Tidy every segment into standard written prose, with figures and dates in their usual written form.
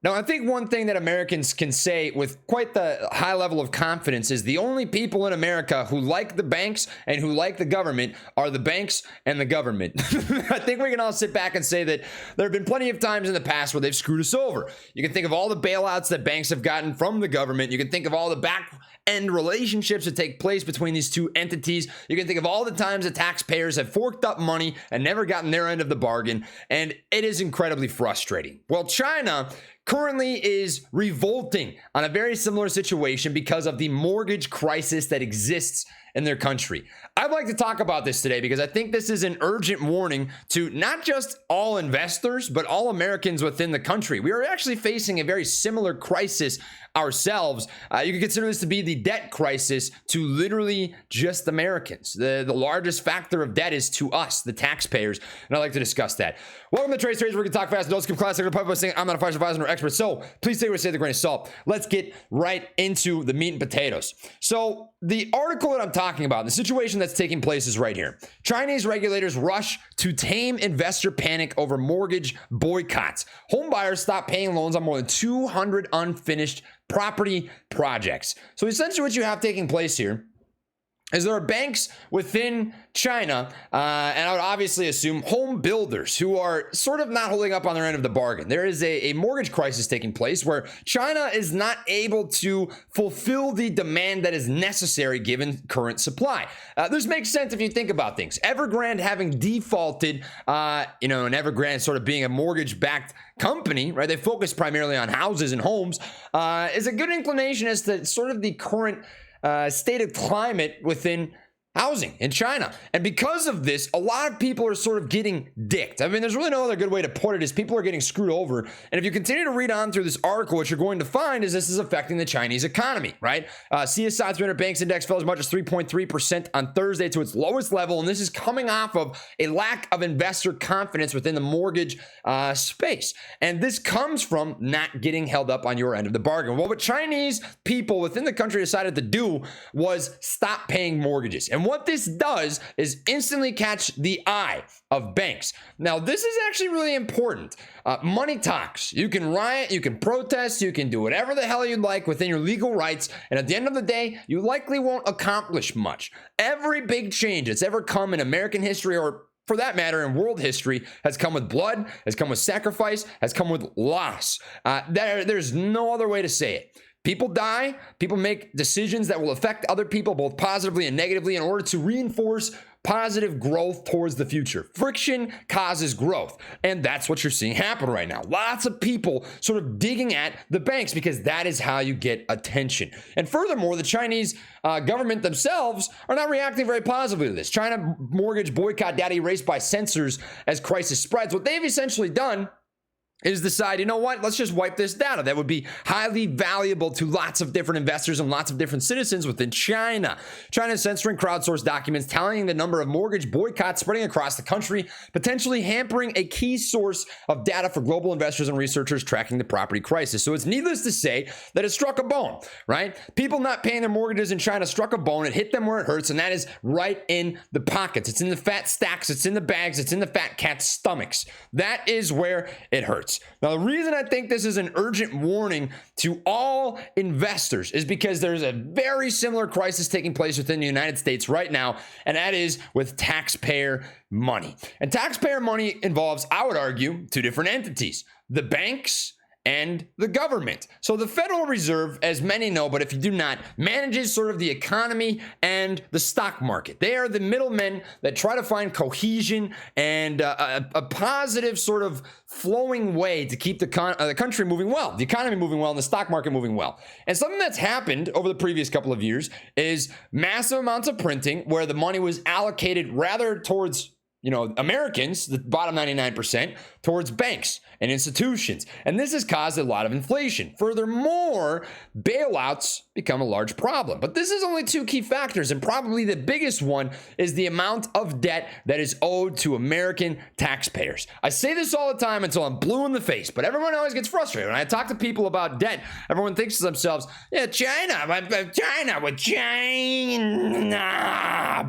Now, I think one thing that Americans can say with quite the high level of confidence is the only people in America who like the banks and who like the government are the banks and the government. I think we can all sit back and say that there have been plenty of times in the past where they've screwed us over. You can think of all the bailouts that banks have gotten from the government. You can think of all the back end relationships that take place between these two entities. You can think of all the times that taxpayers have forked up money and never gotten their end of the bargain. And it is incredibly frustrating. Well, China currently is revolting on a very similar situation because of the mortgage crisis that exists in their country. I'd like to talk about this today because I think this is an urgent warning to not just all investors, but all Americans within the country. We are actually facing a very similar crisis ourselves. You can consider this to be the debt crisis to literally just Americans. The largest factor of debt is to us, the taxpayers, and I'd like to discuss that. Welcome to Trey's Trades, where we can talk fast, don't skip class, I'm not a financial advisor nor expert, so please take what I say with a grain of salt. Let's get right into the meat and potatoes. So the article that I'm talking about, the situation that's taking place is right here. Chinese regulators rush to tame investor panic over mortgage boycotts. Home buyers stop paying loans on more than 200 unfinished property projects. So essentially what you have taking place here is there are banks within China, and I would obviously assume home builders who are sort of not holding up on their end of the bargain. There is a mortgage crisis taking place where China is not able to fulfill the demand that is necessary given current supply. This makes sense if you think about things. Evergrande having defaulted, and Evergrande sort of being a mortgage-backed company, right? They focus primarily on houses and homes, is a good inclination as to sort of the current state of climate within housing in China. And because of this, a lot of people are sort of getting dicked. I mean, there's really no other good way to put it, is people are getting screwed over. And if you continue to read on through this article, what you're going to find is this is affecting the Chinese economy, right? CSI 300 Banks Index fell as much as 3.3% on Thursday to its lowest level. And this is coming off of a lack of investor confidence within the mortgage space. And this comes from not getting held up on your end of the bargain. Well, what Chinese people within the country decided to do was stop paying mortgages. And what this does is instantly catch the eye of banks. Now, this is actually really important. Money talks. You can riot, you can protest, you can do whatever the hell you'd like within your legal rights. And at the end of the day, you likely won't accomplish much. Every big change that's ever come in American history, or for that matter, in world history, has come with blood, has come with sacrifice, has come with loss. There's no other way to say it. People die, people make decisions that will affect other people both positively and negatively in order to reinforce positive growth towards the future. Friction causes growth, and that's what you're seeing happen right now. Lots of people sort of digging at the banks because that is how you get attention. And furthermore, the Chinese government themselves are not reacting very positively to this. China mortgage boycott data erased by censors as crisis spreads. What they've essentially done is decide, you know what, let's just wipe this data. That would be highly valuable to lots of different investors and lots of different citizens within China. China is censoring crowdsourced documents tallying the number of mortgage boycotts spreading across the country, potentially hampering a key source of data for global investors and researchers tracking the property crisis. So it's needless to say that it struck a bone, right? People not paying their mortgages in China struck a bone. It hit them where it hurts, and that is right in the pockets. It's in the fat stacks. It's in the bags. It's in the fat cat's stomachs. That is where it hurts. Now, the reason I think this is an urgent warning to all investors is because there's a very similar crisis taking place within the United States right now, and that is with taxpayer money. And taxpayer money involves, I would argue, two different entities: the banks and the government. So the Federal Reserve, as many know, but if you do not, manages sort of the economy and the stock market. They are the middlemen that try to find cohesion and a positive sort of flowing way to keep the country moving well, the economy moving well, and the stock market moving well. And something that's happened over the previous couple of years is massive amounts of printing where the money was allocated rather towards Americans, the bottom 99%, towards banks and institutions. And this has caused a lot of inflation. Furthermore, bailouts become a large problem. But this is only two key factors, and probably the biggest one is the amount of debt that is owed to American taxpayers. I say this all the time until I'm blue in the face, but everyone always gets frustrated. When I talk to people about debt, everyone thinks to themselves, yeah, China.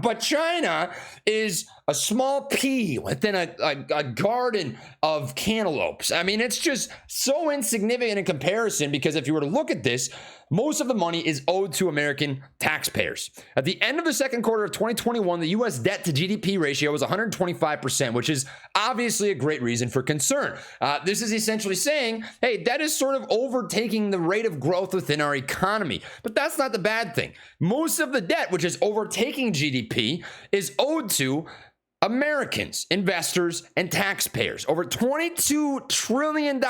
But China is a small pea within a garden of cantaloupes. I mean, it's just so insignificant in comparison, because if you were to look at this, most of the money is owed to American taxpayers. At the end of the second quarter of 2021, the U.S. debt to GDP ratio was 125%, which is obviously a great reason for concern. This is essentially saying, hey, that is sort of overtaking the rate of growth within our economy. But that's not the bad thing. Most of the debt, which is overtaking GDP, is owed to Americans, investors, and taxpayers. Over $22 trillion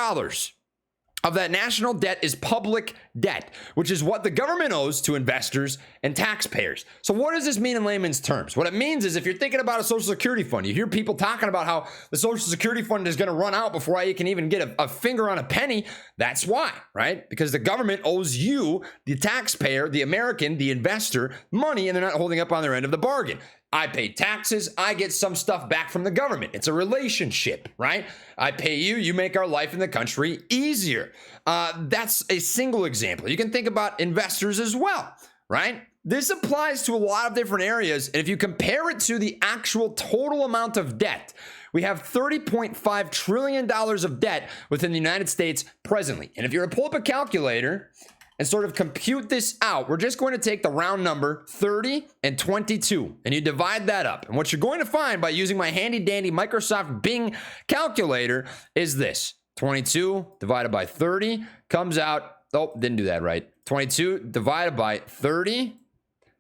of that national debt is public debt, which is what the government owes to investors and taxpayers. So what does this mean in layman's terms? What it means is, if you're thinking about a Social Security fund, you hear people talking about how the Social Security fund is going to run out before you can even get a finger on a penny. That's why, right? Because the government owes you, the taxpayer, the American, the investor, money, and they're not holding up on their end of the bargain. I pay taxes, I get some stuff back from the government. It's a relationship, right? I pay you, you make our life in the country easier. That's a single example. You can think about investors as well, right? This applies to a lot of different areas. And if you compare it to the actual total amount of debt, we have $30.5 trillion of debt within the United States presently. And if you were to pull up a calculator and sort of compute this out, we're just going to take the round number 30 and 22, and you divide that up. And what you're going to find by using my handy dandy Microsoft Bing calculator is this: 22 divided by 30 comes out, oh, didn't do that right. 22 divided by 30,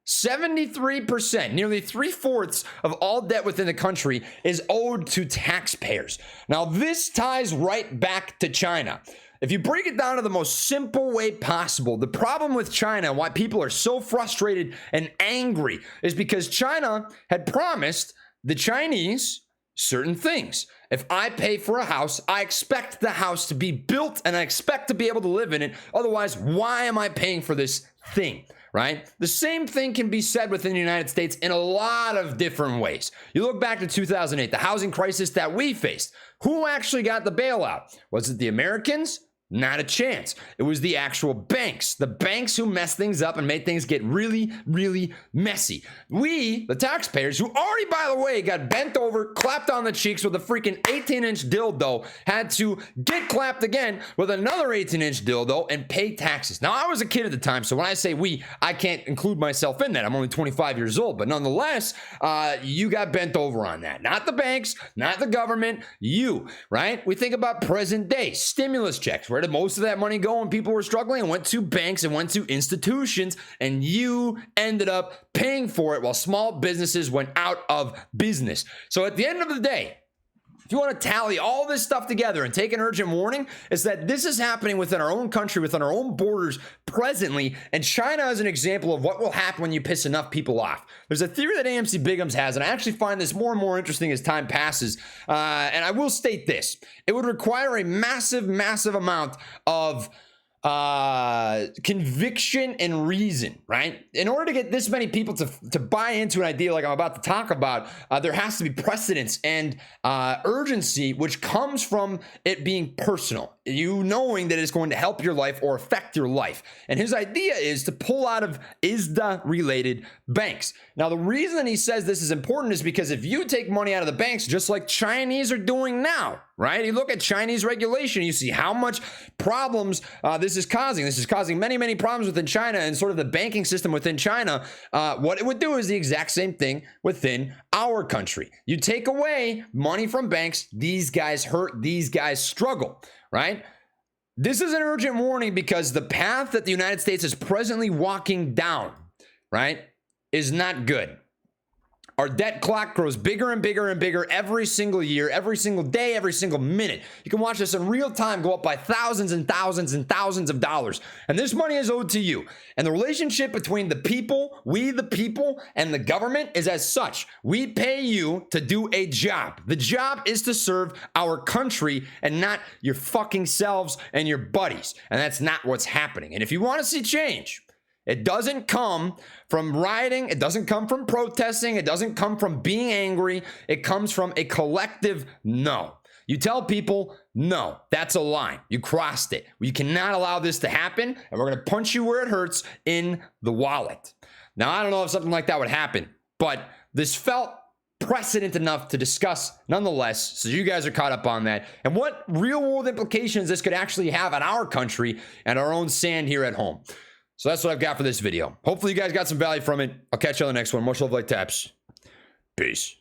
73%, nearly 3/4 of all debt within the country is owed to taxpayers. Now, this ties right back to China. If you break it down to the most simple way possible, the problem with China, why people are so frustrated and angry, is because China had promised the Chinese certain things. If I pay for a house, I expect the house to be built and I expect to be able to live in it. Otherwise, why am I paying for this thing? Right? The same thing can be said within the United States in a lot of different ways. You look back to 2008, the housing crisis that we faced. Who actually got the bailout? Was it the Americans? Not a chance. It was the actual banks. The banks who messed things up and made things get really, really messy. We, the taxpayers, who already, by the way, got bent over, clapped on the cheeks with a freaking 18-inch dildo, had to get clapped again with another 18-inch dildo and pay taxes. Now, I was a kid at the time, so when I say we, I can't include myself in that. I'm only 25 years old, but nonetheless, you got bent over on that. Not the banks, not the government, you, right? We think about present day stimulus checks. Where did most of that money go when people were struggling? It went to banks and went to institutions, and you ended up paying for it while small businesses went out of business. So at the end of the day, if you want to tally all this stuff together and take an urgent warning, is that this is happening within our own country, within our own borders presently, and China is an example of what will happen when you piss enough people off. There's a theory that AMC Bigums has, and I actually find this more and more interesting as time passes, and I will state this. It would require a massive, massive amount of conviction and reason, right? In order to get this many people to buy into an idea like I'm about to talk about, there has to be precedence and urgency, which comes from it being personal. You knowing that it's going to help your life or affect your life. And his idea is to pull out of ISDA-related banks. Now, the reason he says this is important is because if you take money out of the banks, just like Chinese are doing now, right? You look at Chinese regulation, you see how much problems this is causing. This is causing many, many problems within China and sort of the banking system within China. What it would do is the exact same thing within our country. You take away money from banks, these guys hurt, these guys struggle, right? This is an urgent warning because the path that the United States is presently walking down, right, is not good. Our debt clock grows bigger and bigger and bigger every single year, every single day, every single minute. You can watch this in real time go up by thousands and thousands and thousands of dollars. And this money is owed to you. And the relationship between the people, we the people, and the government is as such. We pay you to do a job. The job is to serve our country and not your fucking selves and your buddies. And that's not what's happening. And if you want to see change, it doesn't come from rioting. It doesn't come from protesting. It doesn't come from being angry. It comes from a collective no. You tell people, no, that's a line. You crossed it. You cannot allow this to happen, and we're going to punch you where it hurts in the wallet. Now, I don't know if something like that would happen, but this felt precedent enough to discuss nonetheless, so you guys are caught up on that, and what real world implications this could actually have on our country and our own sand here at home. So that's what I've got for this video. Hopefully you guys got some value from it. I'll catch you on the next one. Much love, like taps. Peace.